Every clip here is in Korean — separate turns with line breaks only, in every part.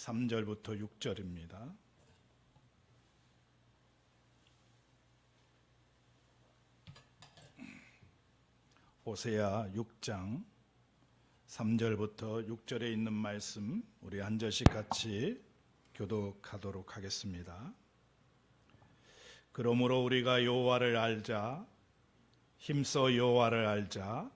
3절부터 6절입니다. 호세아 6장 3절부터 6절에 있는 말씀 우리 한 절씩 같이 교독하도록 하겠습니다. 그러므로 우리가 여호와를 알자, 힘써 여호와를 알자.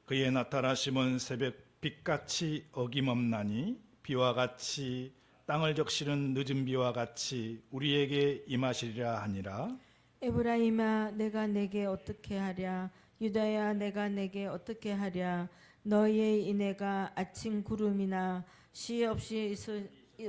그의 나타나심은 새벽 빛같이 어김없나니 비와 같이 땅을 적시는 늦은 비와 같이 우리에게 임하시리라 하니라.
에브라임아 내가 내게 어떻게 하랴, 유다야 내가 내게 어떻게 하랴. 너희의 인애가 아침 구름이나 시 없이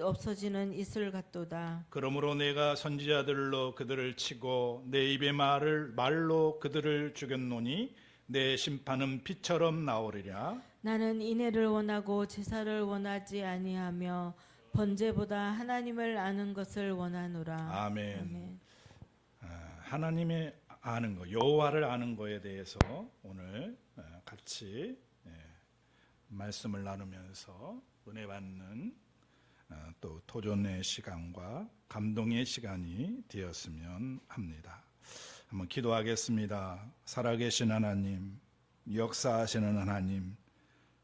없어지는 이슬 같도다.
그러므로 내가 선지자들로 그들을 치고 내 입의 말로 그들을 죽였노니 내 심판은 피처럼 나오리라.
나는 인애를 원하고 제사를 원하지 아니하며 번제보다 하나님을 아는 것을 원하노라.
아멘. 하나님의 아는 것, 여호와를 아는 것에 대해서 오늘 같이 말씀을 나누면서 은혜 받는 또 도전의 시간과 감동의 시간이 되었으면 합니다. 한번 기도하겠습니다. 살아계신 하나님, 역사하시는 하나님,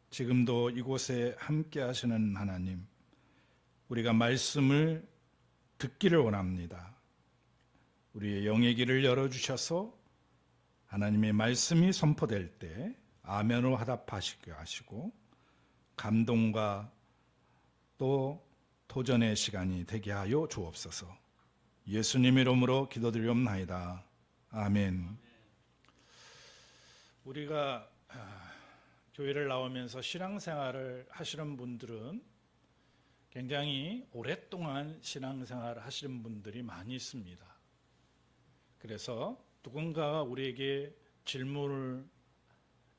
지금도 이곳에 함께 하시는 하나님, 우리가 말씀을 듣기를 원합니다. 우리의 영의 길을 열어주셔서 하나님의 말씀이 선포될 때 아멘으로 화답하시게 하시고 감동과 또 도전의 시간이 되게 하여 주옵소서. 예수님 이름으로 기도드리옵나이다. 아멘. 우리가 교회를 나오면서 신앙생활을 하시는 분들은 굉장히 오랫동안 신앙생활을 하시는 분들이 많이 있습니다. 그래서 누군가가 우리에게 질문을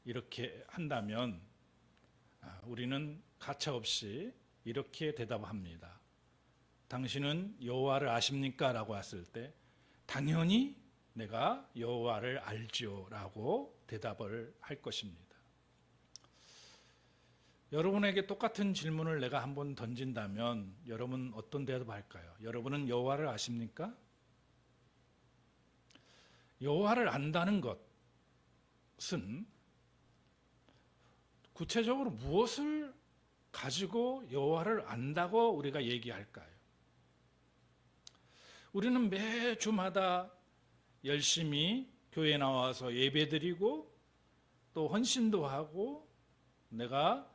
이렇게 한다면 우리는 가차없이 이렇게 대답합니다. 당신은 여호와를 아십니까? 라고 했을 때 당연히 내가 여호와를 알지요 라고 대답을 할 것입니다. 여러분에게 똑같은 질문을 내가 한번 던진다면 여러분 어떤 대답할까요? 여러분은 여호와를 아십니까? 여호와를 안다는 것은 구체적으로 무엇을 가지고 여호와를 안다고 우리가 얘기할까요? 우리는 매주마다 열심히 교회에 나와서 예배드리고 또 헌신도 하고 내가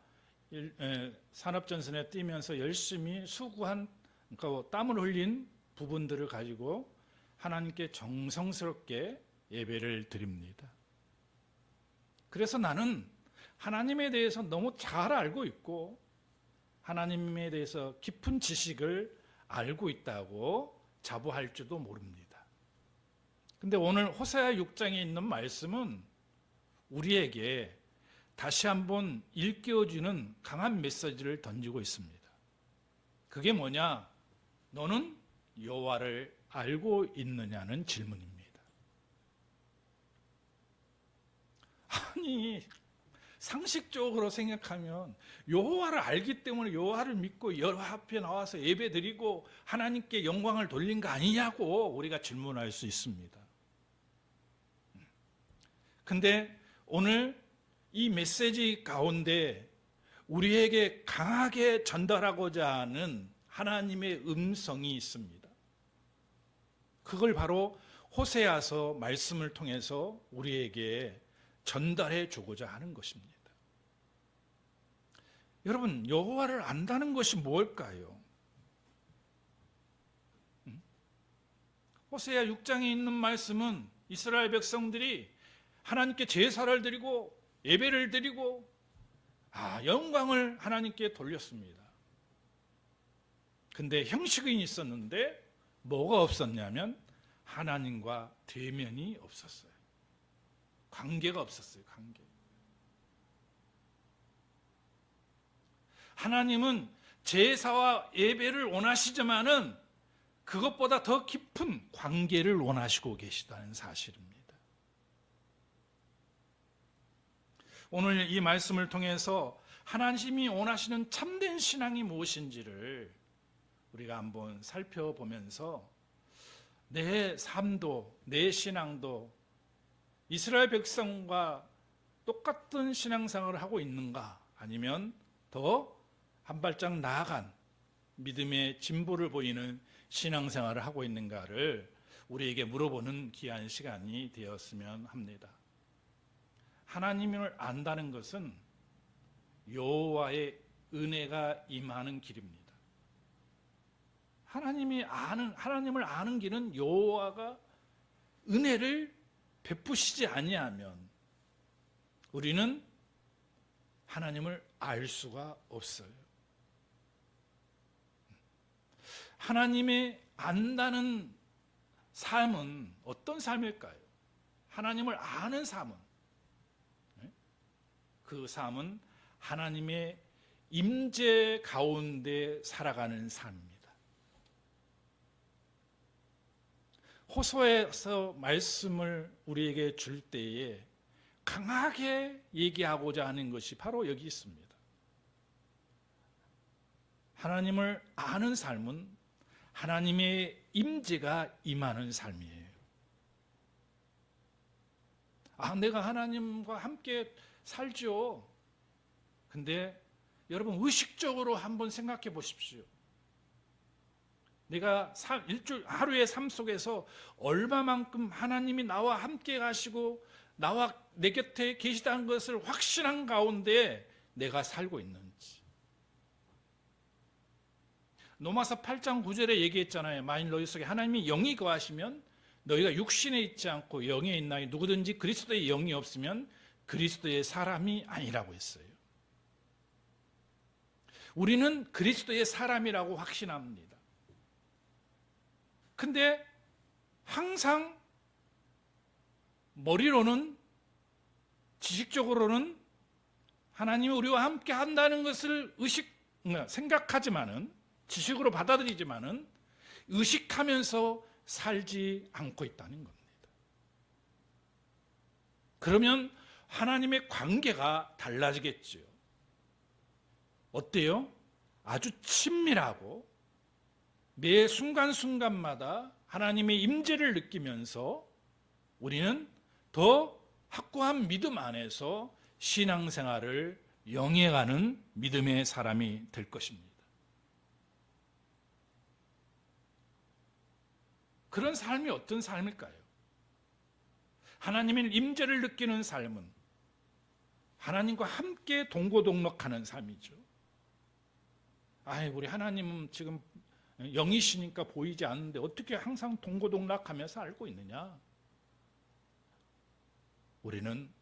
산업전선에 뛰면서 열심히 수고한 그러니까 땀을 흘린 부분들을 가지고 하나님께 정성스럽게 예배를 드립니다. 그래서 나는 하나님에 대해서 너무 잘 알고 있고 하나님에 대해서 깊은 지식을 알고 있다고 자부할지도 모릅니다. 근데 오늘 호세아 6장에 있는 말씀은 우리에게 다시 한번 일깨워주는 강한 메시지를 던지고 있습니다. 그게 뭐냐? 너는 여호와를 알고 있느냐는 질문입니다. 아니, 상식적으로 생각하면 여호와를 알기 때문에 여호와를 믿고 여호와 앞에 나와서 예배드리고 하나님께 영광을 돌린 거 아니냐고 우리가 질문할 수 있습니다. 근데 오늘 이 메시지 가운데 우리에게 강하게 전달하고자 하는 하나님의 음성이 있습니다. 그걸 바로 호세아서 말씀을 통해서 우리에게 전달해 주고자 하는 것입니다. 여러분, 여호와를 안다는 것이 뭘까요? 호세아 6장에 있는 말씀은 이스라엘 백성들이 하나님께 제사를 드리고 예배를 드리고 영광을 하나님께 돌렸습니다. 근데 형식이 있었는데 뭐가 없었냐면 하나님과 대면이 없었어요. 관계가 없었어요. 관계. 하나님은 제사와 예배를 원하시지만은 그것보다 더 깊은 관계를 원하시고 계시다는 사실입니다. 오늘 이 말씀을 통해서 하나님이 원하시는 참된 신앙이 무엇인지를 우리가 한번 살펴보면서 내 삶도 내 신앙도 이스라엘 백성과 똑같은 신앙생활을 하고 있는가, 아니면 더 한 발짝 나아간 믿음의 진보를 보이는 신앙생활을 하고 있는가를 우리에게 물어보는 귀한 시간이 되었으면 합니다. 하나님을 안다는 것은 여호와의 은혜가 임하는 길입니다. 하나님을 아는 길은 여호와가 은혜를 베푸시지 아니하면 우리는 하나님을 알 수가 없어요. 하나님의 안다는 삶은 어떤 삶일까요? 하나님을 아는 삶은, 그 삶은 하나님의 임재 가운데 살아가는 삶입니다. 호소에서 말씀을 우리에게 줄 때에 강하게 얘기하고자 하는 것이 바로 여기 있습니다. 하나님을 아는 삶은 하나님의 임재가 임하는 삶이에요. 내가 하나님과 함께 살죠. 근데 여러분, 의식적으로 한번 생각해 보십시오. 내가 하루의 삶 속에서 얼마만큼 하나님이 나와 함께 가시고 나와 내 곁에 계시다는 것을 확신한 가운데 내가 살고 있는지. 로마서 8장 9절에 얘기했잖아요. 만일 너희 속에 하나님이 영이 거하시면 너희가 육신에 있지 않고 영에 있나니 누구든지 그리스도의 영이 없으면 그리스도의 사람이 아니라고 했어요. 우리는 그리스도의 사람이라고 확신합니다. 근데 항상 머리로는, 지식적으로는 하나님이 우리와 함께 한다는 것을 생각하지만은, 지식으로 받아들이지만은 의식하면서 살지 않고 있다는 겁니다. 그러면 하나님의 관계가 달라지겠죠. 어때요? 아주 친밀하고 매 순간순간마다 하나님의 임재를 느끼면서 우리는 더 확고한 믿음 안에서 신앙생활을 영위해가는 믿음의 사람이 될 것입니다. 그런 삶이 어떤 삶일까요? 하나님의 임재를 느끼는 삶은 하나님과 함께 동고동락하는 삶이죠. 우리 하나님은 지금 영이시니까 보이지 않는데 어떻게 항상 동고동락하며 살고 있느냐? 우리는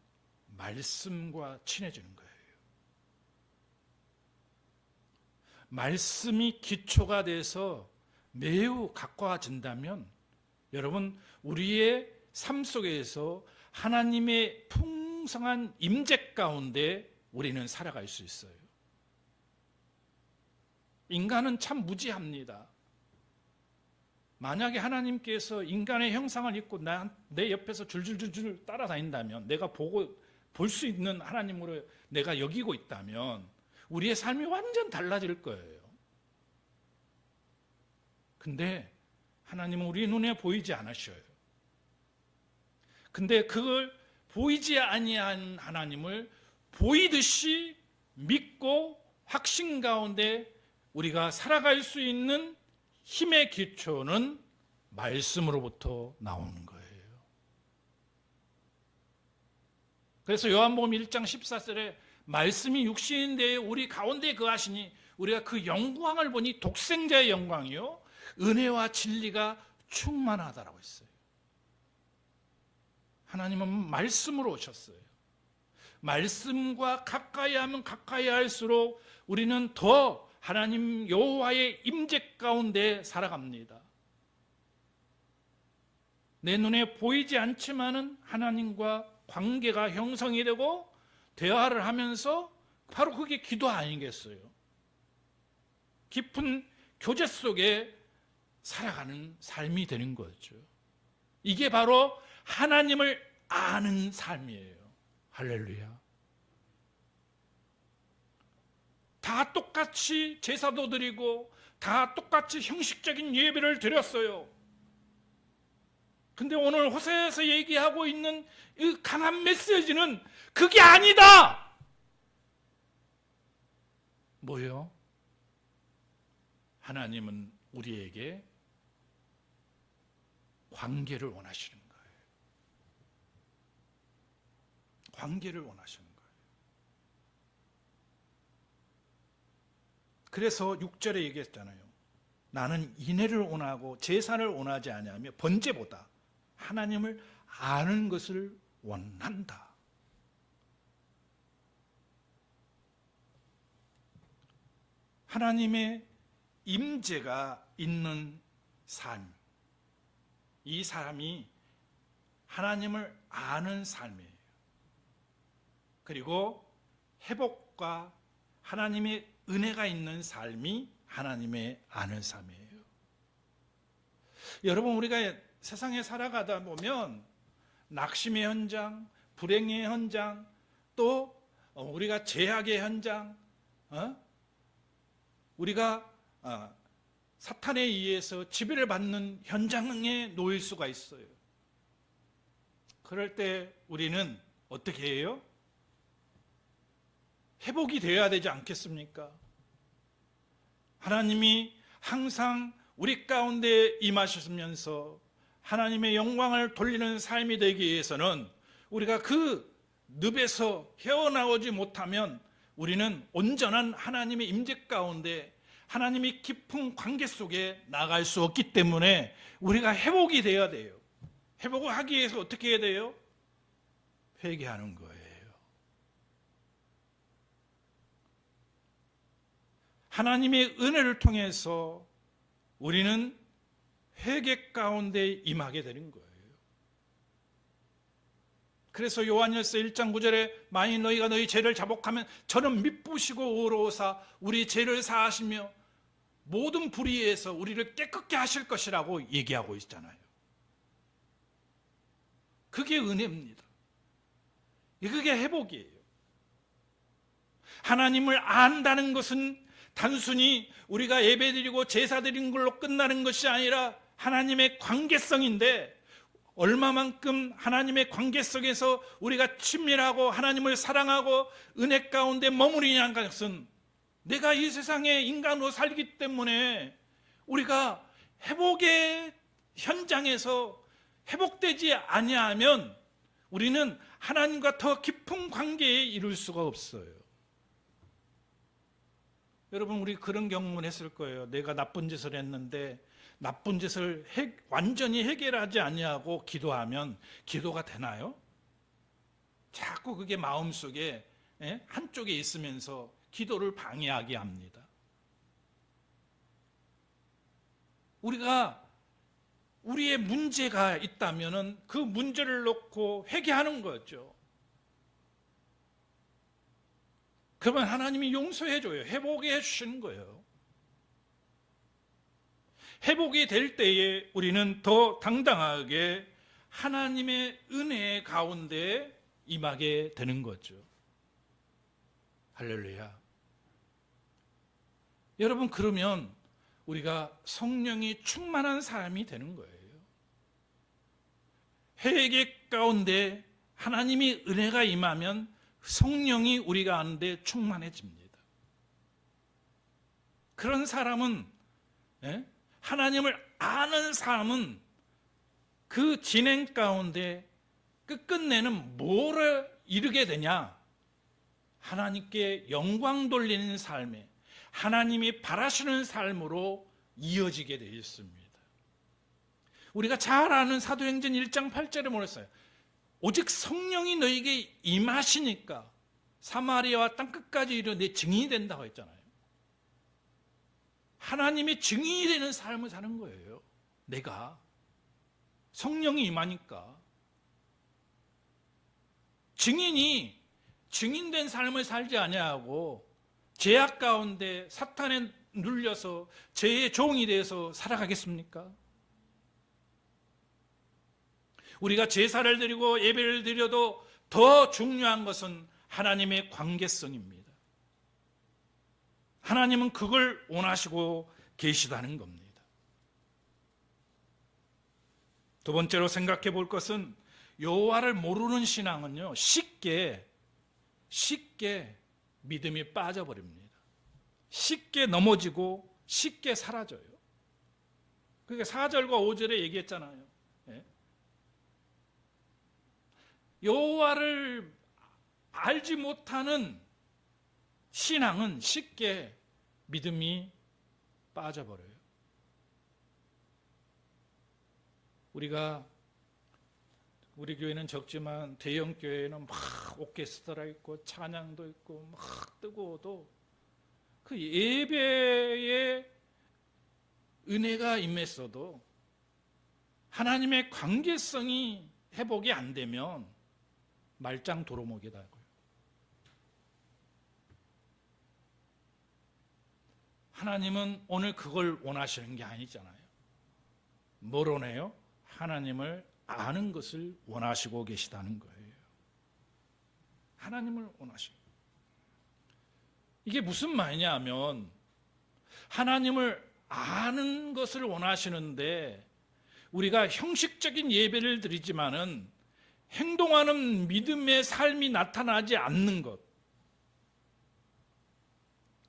말씀과 친해지는 거예요. 말씀이 기초가 돼서 매우 가까워진다면 여러분, 우리의 삶 속에서 하나님의 풍성한 임재 가운데 우리는 살아갈 수 있어요. 인간은 참 무지합니다. 만약에 하나님께서 인간의 형상을 입고 내 옆에서 줄줄줄줄 따라다닌다면, 내가 볼 수 있는 하나님으로 내가 여기고 있다면 우리의 삶이 완전 달라질 거예요. 근데 하나님은 우리 눈에 보이지 않으셔요. 근데 그걸 보이지 아니한 하나님을 보이듯이 믿고 확신 가운데 우리가 살아갈 수 있는 힘의 기초는 말씀으로부터 나오는 거예요. 그래서 요한복음 1장 14절에 말씀이 육신인데 우리 가운데 거하시니 우리가 그 영광을 보니 독생자의 영광이요 은혜와 진리가 충만하다라고 했어요. 하나님은 말씀으로 오셨어요. 말씀과 가까이 하면 가까이 할수록 우리는 더 하나님 여호와의 임재 가운데 살아갑니다. 내 눈에 보이지 않지만은 하나님과 관계가 형성이 되고 대화를 하면서 바로 그게 기도 아니겠어요? 깊은 교제 속에 살아가는 삶이 되는 거죠. 이게 바로 하나님을 아는 삶이에요. 할렐루야. 다 똑같이 제사도 드리고 다 똑같이 형식적인 예배를 드렸어요. 근데 오늘 호세아서 얘기하고 있는 이 강한 메시지는 그게 아니다. 뭐예요? 하나님은 우리에게 관계를 원하시는 거예요. 관계를 원하시는 거예요. 그래서 6절에 얘기했잖아요. 나는 인애를 원하고 제사를 원하지 아니하며 번제보다 하나님을 아는 것을 원한다. 하나님의 임재가 있는 삶, 이 사람이 하나님을 아는 삶이에요. 그리고 회복과 하나님의 은혜가 있는 삶이 하나님의 아는 삶이에요. 여러분, 우리가 세상에 살아가다 보면 낙심의 현장, 불행의 현장, 또 우리가 제약의 현장, 우리가 사탄에 의해서 지배를 받는 현장에 놓일 수가 있어요. 그럴 때 우리는 어떻게 해요? 회복이 되어야 되지 않겠습니까? 하나님이 항상 우리 가운데 임하시면서 하나님의 영광을 돌리는 삶이 되기 위해서는 우리가 그 늪에서 헤어나오지 못하면 우리는 온전한 하나님의 임재 가운데 하나님이 깊은 관계 속에 나갈 수 없기 때문에 우리가 회복이 되어야 돼요. 회복을 하기 위해서 어떻게 해야 돼요? 회개하는 거예요. 하나님의 은혜를 통해서 우리는 회개 가운데 임하게 되는 거예요. 그래서 요한일서 1장 9절에 만일 너희가 너희 죄를 자복하면 저는 미쁘시고 의로우사 우리 죄를 사하시며 모든 불의에서 우리를 깨끗게 하실 것이라고 얘기하고 있잖아요. 그게 은혜입니다. 그게 회복이에요. 하나님을 안다는 것은 단순히 우리가 예배드리고 제사드린 걸로 끝나는 것이 아니라 하나님의 관계성인데, 얼마만큼 하나님의 관계 속에서 우리가 친밀하고 하나님을 사랑하고 은혜 가운데 머무르냐는 것은 내가 이 세상에 인간으로 살기 때문에 우리가 회복의 현장에서 회복되지 아니하면 우리는 하나님과 더 깊은 관계에 이룰 수가 없어요. 여러분, 우리 그런 경험을 했을 거예요. 내가 나쁜 짓을 했는데 나쁜 짓을 완전히 해결하지 아니하고 기도하면 기도가 되나요? 자꾸 그게 마음속에 한쪽에 있으면서 기도를 방해하게 합니다. 우리가 우리의 문제가 있다면 그 문제를 놓고 회개하는 거죠. 그러면 하나님이 용서해 줘요. 회복해 주시는 거예요. 회복이 될 때에 우리는 더 당당하게 하나님의 은혜 가운데 임하게 되는 거죠. 할렐루야. 여러분, 그러면 우리가 성령이 충만한 사람이 되는 거예요. 회개 가운데 하나님이 은혜가 임하면 성령이 우리가 아는데 충만해집니다. 그런 사람은, 하나님을 아는 사람은 그 진행 가운데 끝끝내는 뭐를 이루게 되냐? 하나님께 영광 돌리는 삶에 하나님이 바라시는 삶으로 이어지게 되어 있습니다. 우리가 잘 아는 사도행전 1장 8절에 뭐랬어요? 오직 성령이 너에게 임하시니까 사마리아와 땅끝까지 이르러 내 증인이 된다고 했잖아요. 하나님이 증인이 되는 삶을 사는 거예요. 내가 성령이 임하니까 증인된 삶을 살지 아니하고 죄악 가운데 사탄에 눌려서 죄의 종이 되어서 살아가겠습니까? 우리가 제사를 드리고 예배를 드려도 더 중요한 것은 하나님의 관계성입니다. 하나님은 그걸 원하시고 계시다는 겁니다. 두 번째로 생각해 볼 것은 여호와를 모르는 신앙은요, 쉽게 믿음이 빠져버립니다. 쉽게 넘어지고 쉽게 사라져요. 그게 4절과 5절에 얘기했잖아요. 예? 여호와를 알지 못하는 신앙은 쉽게 믿음이 빠져버려요. 우리 교회는 적지만 대형 교회는 막 오케스트라 있고 찬양도 있고 막 뜨거워도 그 예배에 은혜가 임했어도 하나님의 관계성이 회복이 안 되면 말짱 도루묵이다고요. 하나님은 오늘 그걸 원하시는 게 아니잖아요. 뭘 원해요? 하나님을 아는 것을 원하시고 계시다는 거예요. 하나님을 원하시고. 이게 무슨 말이냐 하면 하나님을 아는 것을 원하시는데 우리가 형식적인 예배를 드리지만은 행동하는 믿음의 삶이 나타나지 않는 것.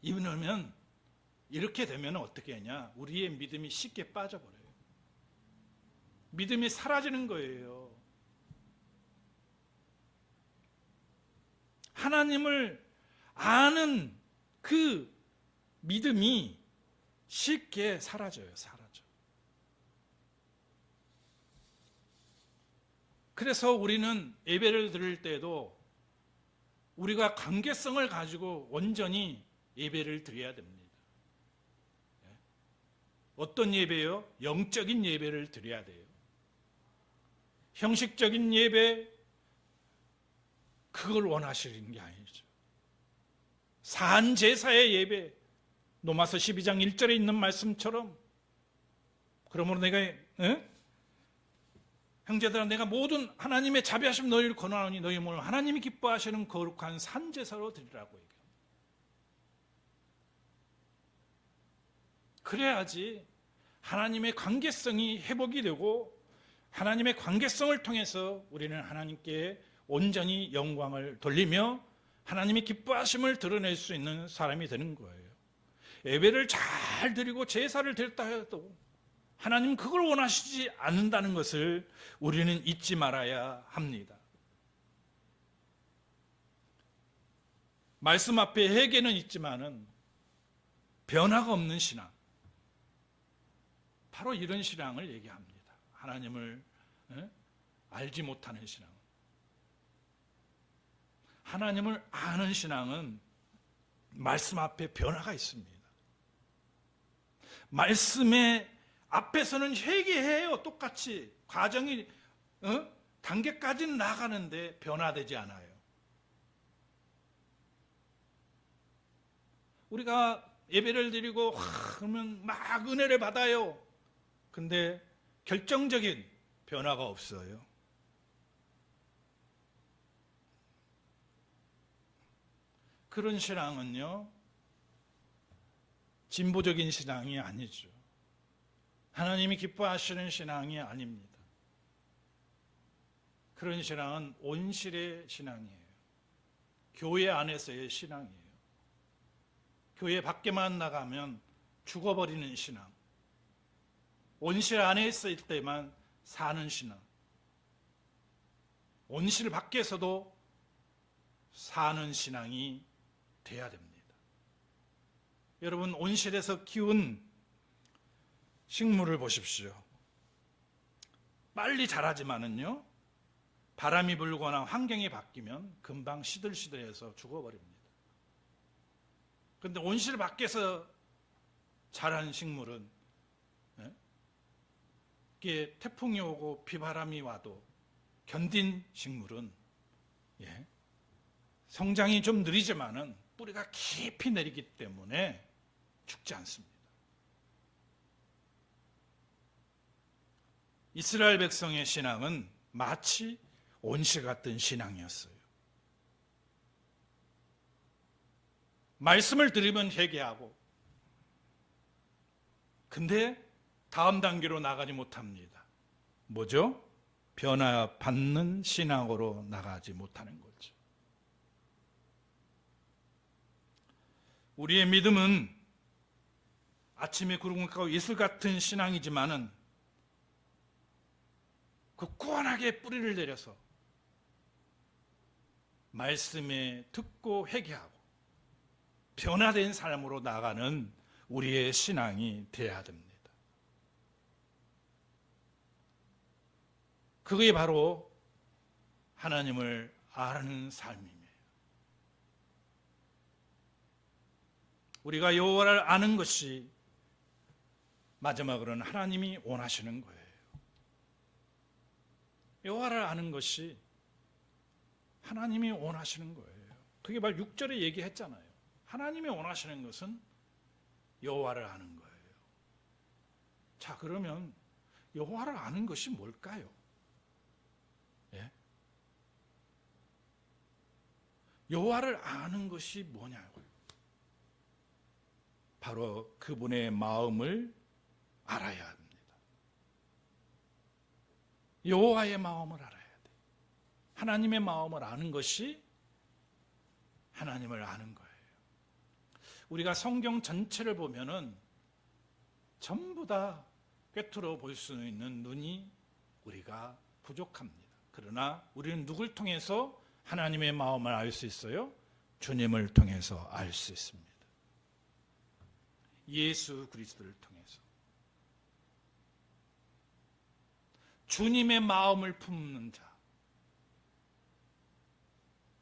이러면 이렇게 되면 어떻게 하냐? 우리의 믿음이 쉽게 빠져버려요. 믿음이 사라지는 거예요. 하나님을 아는 그 믿음이 쉽게 사라져요. 그래서 우리는 예배를 드릴 때도 우리가 관계성을 가지고 온전히 예배를 드려야 됩니다. 어떤 예배요? 영적인 예배를 드려야 돼요. 형식적인 예배, 그걸 원하시는 게 아니죠. 사한 제사의 예배, 로마서 12장 1절에 있는 말씀처럼, 그러므로 내가 형제들아 내가 모든 하나님의 자비하심 너희를 권하노니 너희 몸을 하나님이 기뻐하시는 거룩한 산제사로 드리라고 얘기합니다. 그래야지 하나님의 관계성이 회복이 되고 하나님의 관계성을 통해서 우리는 하나님께 온전히 영광을 돌리며 하나님의 기뻐하심을 드러낼 수 있는 사람이 되는 거예요. 예배를 잘 드리고 제사를 드렸다 해도 하나님 그걸 원하시지 않는다는 것을 우리는 잊지 말아야 합니다. 말씀 앞에 회개는 있지만은 변화가 없는 신앙, 바로 이런 신앙을 얘기합니다. 하나님을 알지 못하는 신앙. 하나님을 아는 신앙은 말씀 앞에 변화가 있습니다. 말씀의 앞에서는 회개해요. 똑같이 과정이 단계까지는 나가는데 변화되지 않아요. 우리가 예배를 드리고 그러면 막 은혜를 받아요. 근데 결정적인 변화가 없어요. 그런 신앙은요, 진보적인 신앙이 아니죠. 하나님이 기뻐하시는 신앙이 아닙니다. 그런 신앙은 온실의 신앙이에요. 교회 안에서의 신앙이에요. 교회 밖에만 나가면 죽어버리는 신앙. 온실 안에 있을 때만 사는 신앙. 온실 밖에서도 사는 신앙이 돼야 됩니다. 여러분, 온실에서 키운 식물을 보십시오. 빨리 자라지만은요, 바람이 불거나 환경이 바뀌면 금방 시들시들해서 죽어버립니다. 그런데 온실 밖에서 자란 식물은 이게 태풍이 오고 비바람이 와도 견딘 식물은 성장이 좀 느리지만은 뿌리가 깊이 내리기 때문에 죽지 않습니다. 이스라엘 백성의 신앙은 마치 온실 같은 신앙이었어요. 말씀을 들으면 회개하고, 근데 다음 단계로 나가지 못합니다. 뭐죠? 변화받는 신앙으로 나가지 못하는 거죠. 우리의 믿음은 아침에 구름 가고 이슬 같은 신앙이지만은 굳건하게 뿌리를 내려서 말씀에 듣고 회개하고 변화된 삶으로 나가는 우리의 신앙이 되어야 됩니다. 그게 바로 하나님을 아는 삶입니다. 우리가 여호와를 아는 것이 마지막으로는 하나님이 원하시는 거예요. 여호와를 아는 것이 하나님이 원하시는 거예요. 그게 바로 6절에 얘기했잖아요. 하나님이 원하시는 것은 여호와를 아는 거예요. 자, 그러면 여호와를 아는 것이 뭘까요? 예? 여호와를 아는 것이 뭐냐고요? 바로 그분의 마음을 알아야 합니다. 여호와의 마음을 알아야 돼. 하나님의 마음을 아는 것이 하나님을 아는 거예요. 우리가 성경 전체를 보면은 전부 다 꿰뚫어 볼 수 있는 눈이 우리가 부족합니다. 그러나 우리는 누굴 통해서 하나님의 마음을 알 수 있어요? 주님을 통해서 알 수 있습니다. 예수 그리스도를 통해서. 주님의 마음을 품는 자,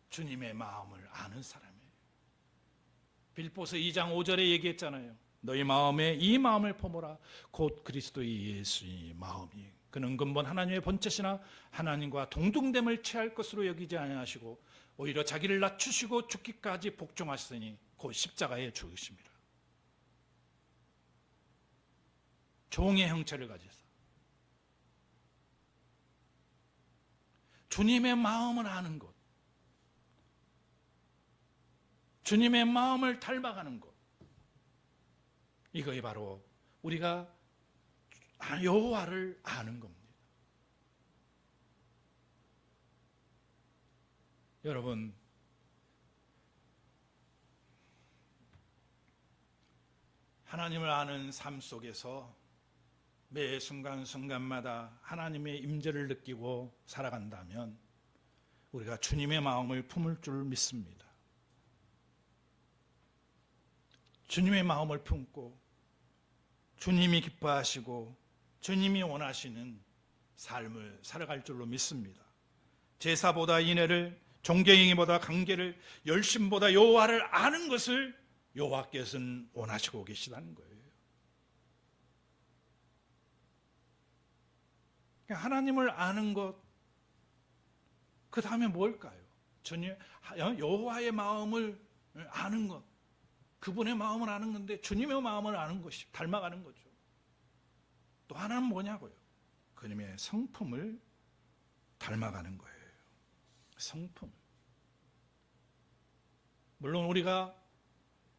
주님의 마음을 아는 사람이에요. 빌보서 2장 5절에 얘기했잖아요. 너희 마음에 이 마음을 품어라. 곧 그리스도의 예수의 마음이. 그는 근본 하나님의 본체시나 하나님과 동등됨을 취할 것으로 여기지 아니하시고 오히려 자기를 낮추시고 죽기까지 복종하시더니 곧 십자가에 죽으심이라. 종의 형체를 가지사 주님의 마음을 아는 것, 주님의 마음을 닮아가는 것, 이것이 바로 우리가 여호와를 아는 겁니다. 여러분, 하나님을 아는 삶 속에서 매 순간순간마다 하나님의 임재를 느끼고 살아간다면 우리가 주님의 마음을 품을 줄 믿습니다. 주님의 마음을 품고 주님이 기뻐하시고 주님이 원하시는 삶을 살아갈 줄로 믿습니다. 제사보다 인애를, 존경이보다 관계를, 열심보다 여호와를 아는 것을 여호와께서는 원하시고 계시다는 거예요. 하나님을 아는 것, 그 다음에 뭘까요? 여호와의 마음을 아는 것, 그분의 마음을 아는 건데 주님의 마음을 아는 것이 닮아가는 거죠. 또 하나는 뭐냐고요? 그님의 성품을 닮아가는 거예요. 성품. 물론 우리가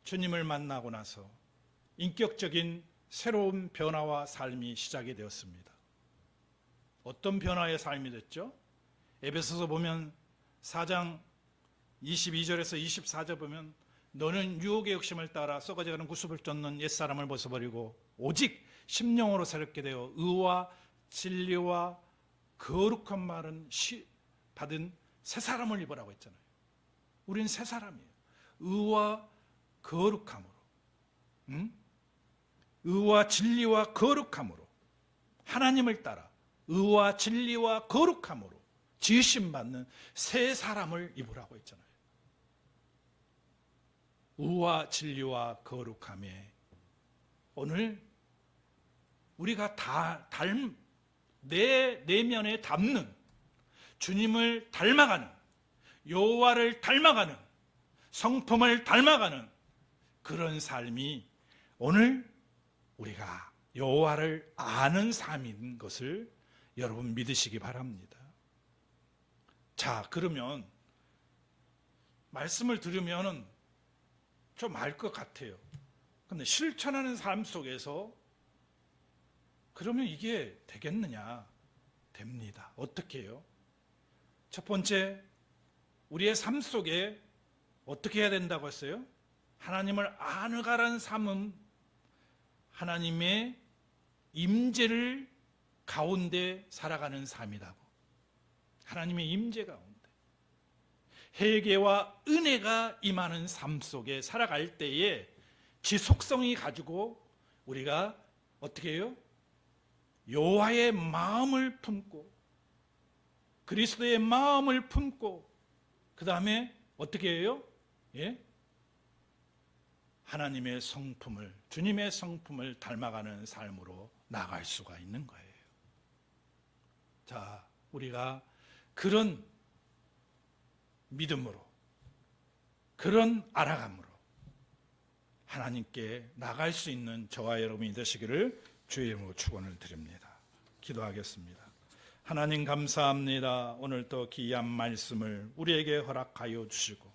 주님을 만나고 나서 인격적인 새로운 변화와 삶이 시작이 되었습니다. 어떤 변화의 삶이 됐죠? 에베소서 보면 4장 22절에서 24절 보면 너는 유혹의 욕심을 따라 썩어져가는 구습을 쫓는 옛사람을 벗어버리고 오직 심령으로 새롭게 되어 의와 진리와 거룩한 말은 받은 새 사람을 입으라고 했잖아요. 우린 새 사람이에요. 의와 거룩함으로, 의와 진리와 거룩함으로 하나님을 따라 의와 진리와 거룩함으로 지으심받는 새 사람을 입으라고 했잖아요. 의와 진리와 거룩함에 오늘 우리가 내 내면에 담는 주님을 닮아가는, 여호와를 닮아가는, 성품을 닮아가는 그런 삶이 오늘 우리가 여호와를 아는 삶인 것을 여러분 믿으시기 바랍니다. 자, 그러면 말씀을 들으면 좀 알 것 같아요. 근데 실천하는 삶 속에서 그러면 이게 되겠느냐? 됩니다. 어떻게 해요? 첫 번째, 우리의 삶 속에 어떻게 해야 된다고 했어요? 하나님을 아느가라는 삶은 하나님의 임재를 가운데 살아가는 삶이라고. 하나님의 임재 가운데. 회개와 은혜가 임하는 삶 속에 살아갈 때에 지속성이 가지고 우리가 어떻게 해요? 여호와의 마음을 품고 그리스도의 마음을 품고 그 다음에 어떻게 해요? 예? 하나님의 성품을, 주님의 성품을 닮아가는 삶으로 나아갈 수가 있는 거예요. 자, 우리가 그런 믿음으로, 그런 알아감으로 하나님께 나갈 수 있는 저와 여러분이 되시기를 주의 이름으로 축원을 드립니다. 기도하겠습니다. 하나님 감사합니다. 오늘 또 귀한 말씀을 우리에게 허락하여 주시고